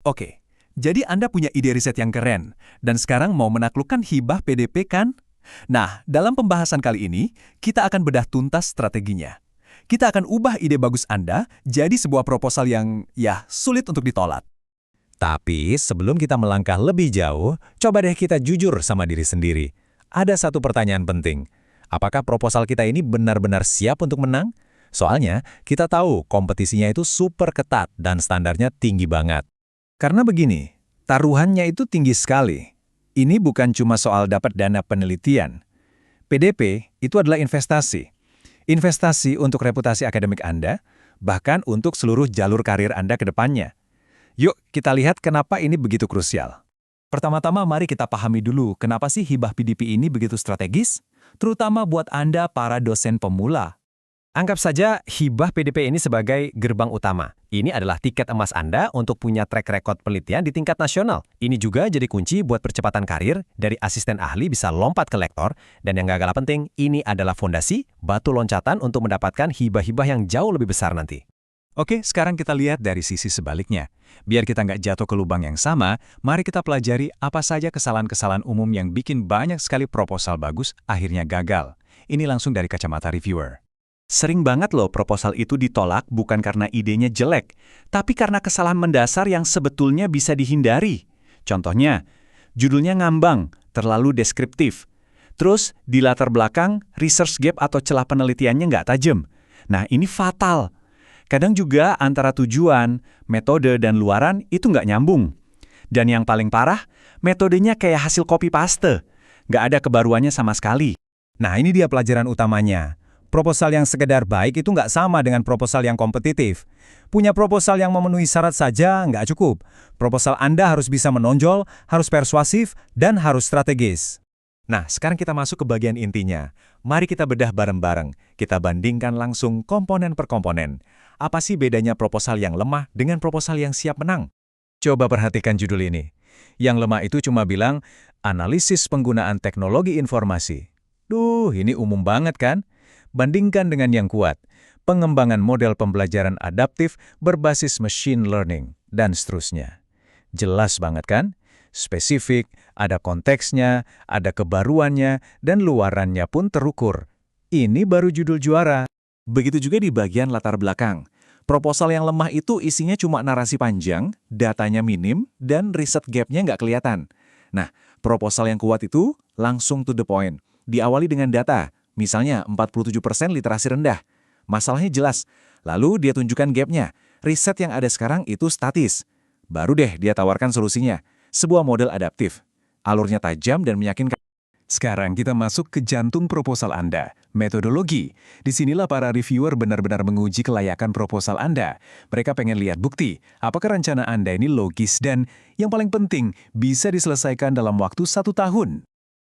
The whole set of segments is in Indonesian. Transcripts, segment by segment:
Oke, jadi Anda punya ide riset yang keren, dan sekarang mau menaklukkan hibah PDP kan? Nah, dalam pembahasan kali ini, kita akan bedah tuntas strateginya. Kita akan ubah ide bagus Anda jadi sebuah proposal yang, ya, sulit untuk ditolak. Tapi sebelum kita melangkah lebih jauh, coba deh kita jujur sama diri sendiri. Ada satu pertanyaan penting. Apakah proposal kita ini benar-benar siap untuk menang? Soalnya, kita tahu kompetisinya itu super ketat dan standarnya tinggi banget. Karena begini, taruhannya itu tinggi sekali. Ini bukan cuma soal dapat dana penelitian. PDP itu adalah investasi. Investasi untuk reputasi akademik Anda, bahkan untuk seluruh jalur karir Anda ke depannya. Yuk, kita lihat kenapa ini begitu krusial. Pertama-tama mari kita pahami dulu kenapa sih hibah PDP ini begitu strategis, terutama buat Anda para dosen pemula. Anggap saja hibah PDP ini sebagai gerbang utama. Ini adalah tiket emas Anda untuk punya track record penelitian di tingkat nasional. Ini juga jadi kunci buat percepatan karir, dari asisten ahli bisa lompat ke lektor, dan yang gak kalah penting, ini adalah fondasi, batu loncatan untuk mendapatkan hibah-hibah yang jauh lebih besar nanti. Oke, sekarang kita lihat dari sisi sebaliknya. Biar kita nggak jatuh ke lubang yang sama, mari kita pelajari apa saja kesalahan-kesalahan umum yang bikin banyak sekali proposal bagus akhirnya gagal. Ini langsung dari kacamata reviewer. Sering banget loh proposal itu ditolak bukan karena idenya jelek, tapi karena kesalahan mendasar yang sebetulnya bisa dihindari. Contohnya, judulnya ngambang, terlalu deskriptif. Terus, di latar belakang, research gap atau celah penelitiannya nggak tajam. Nah, ini fatal. Kadang juga antara tujuan, metode, dan luaran itu nggak nyambung. Dan yang paling parah, metodenya kayak hasil copy-paste. Nggak ada kebaruannya sama sekali. Nah, ini dia pelajaran utamanya. Proposal yang sekedar baik itu nggak sama dengan proposal yang kompetitif. Punya proposal yang memenuhi syarat saja nggak cukup. Proposal Anda harus bisa menonjol, harus persuasif, dan harus strategis. Nah, sekarang kita masuk ke bagian intinya. Mari kita bedah bareng-bareng. Kita bandingkan langsung komponen per komponen. Apa sih bedanya proposal yang lemah dengan proposal yang siap menang? Coba perhatikan judul ini. Yang lemah itu cuma bilang, analisis penggunaan teknologi informasi. Duh, ini umum banget kan? Bandingkan dengan yang kuat, pengembangan model pembelajaran adaptif berbasis machine learning, dan seterusnya. Jelas banget kan? Spesifik, ada konteksnya, ada kebaruannya, dan luarannya pun terukur. Ini baru judul juara. Begitu juga di bagian latar belakang. Proposal yang lemah itu isinya cuma narasi panjang, datanya minim, dan riset gap-nya nggak kelihatan. Nah, proposal yang kuat itu langsung to the point. Diawali dengan data, misalnya 47% literasi rendah. Masalahnya jelas. Lalu dia tunjukkan gap-nya. Riset yang ada sekarang itu statis. Baru deh dia tawarkan solusinya. Sebuah model adaptif. Alurnya tajam dan meyakinkan. Sekarang kita masuk ke jantung proposal Anda, metodologi. Disinilah para reviewer benar-benar menguji kelayakan proposal Anda. Mereka pengen lihat bukti, apakah rencana Anda ini logis dan, yang paling penting, bisa diselesaikan dalam waktu 1 tahun.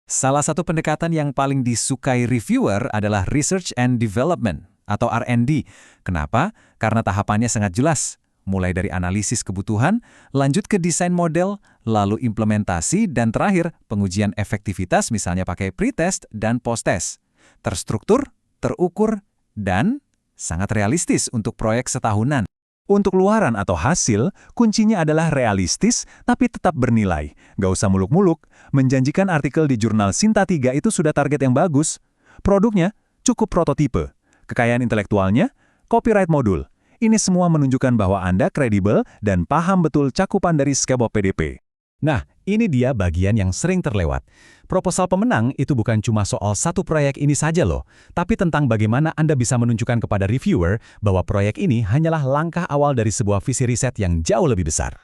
Salah satu pendekatan yang paling disukai reviewer adalah Research and Development atau R&D. Kenapa? Karena tahapannya sangat jelas. Mulai dari analisis kebutuhan, lanjut ke desain model, lalu implementasi, dan terakhir pengujian efektivitas misalnya pakai pretest dan post-test. Terstruktur, terukur, dan sangat realistis untuk proyek setahunan. Untuk luaran atau hasil, kuncinya adalah realistis tapi tetap bernilai. Gak usah muluk-muluk, menjanjikan artikel di jurnal Sinta 3 itu sudah target yang bagus. Produknya cukup prototipe. Kekayaan intelektualnya, copyright modul. Ini semua menunjukkan bahwa Anda kredibel dan paham betul cakupan dari skema PDP. Nah, ini dia bagian yang sering terlewat. Proposal pemenang itu bukan cuma soal satu proyek ini saja loh, tapi tentang bagaimana Anda bisa menunjukkan kepada reviewer bahwa proyek ini hanyalah langkah awal dari sebuah visi riset yang jauh lebih besar.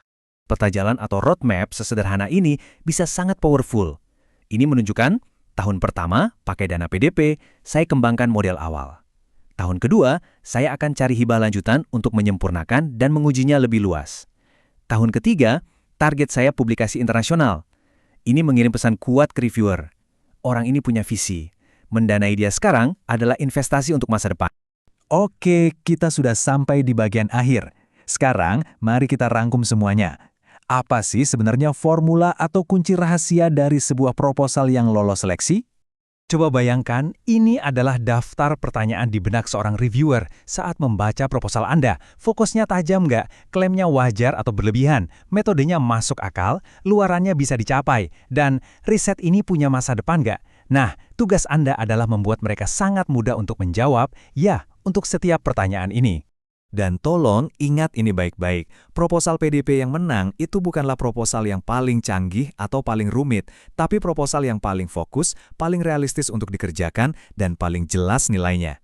Peta jalan atau roadmap sesederhana ini bisa sangat powerful. Ini menunjukkan, tahun pertama, pakai dana PDP, saya kembangkan model awal. Tahun kedua, saya akan cari hibah lanjutan untuk menyempurnakan dan mengujinya lebih luas. Tahun ketiga, target saya publikasi internasional. Ini mengirim pesan kuat ke reviewer. Orang ini punya visi. Mendanai dia sekarang adalah investasi untuk masa depan. Oke, kita sudah sampai di bagian akhir. Sekarang, mari kita rangkum semuanya. Apa sih sebenarnya formula atau kunci rahasia dari sebuah proposal yang lolos seleksi? Coba bayangkan, ini adalah daftar pertanyaan di benak seorang reviewer saat membaca proposal Anda. Fokusnya tajam nggak? Klaimnya wajar atau berlebihan? Metodenya masuk akal? Luarannya bisa dicapai? Dan riset ini punya masa depan nggak? Nah, tugas Anda adalah membuat mereka sangat mudah untuk menjawab ya untuk setiap pertanyaan ini. Dan tolong ingat ini baik-baik, proposal PDP yang menang itu bukanlah proposal yang paling canggih atau paling rumit, tapi proposal yang paling fokus, paling realistis untuk dikerjakan, dan paling jelas nilainya.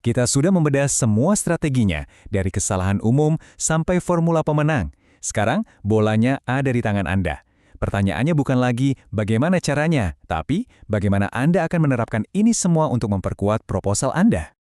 Kita sudah membedah semua strateginya, dari kesalahan umum sampai formula pemenang. Sekarang, bolanya ada di tangan Anda. Pertanyaannya bukan lagi bagaimana caranya, tapi bagaimana Anda akan menerapkan ini semua untuk memperkuat proposal Anda.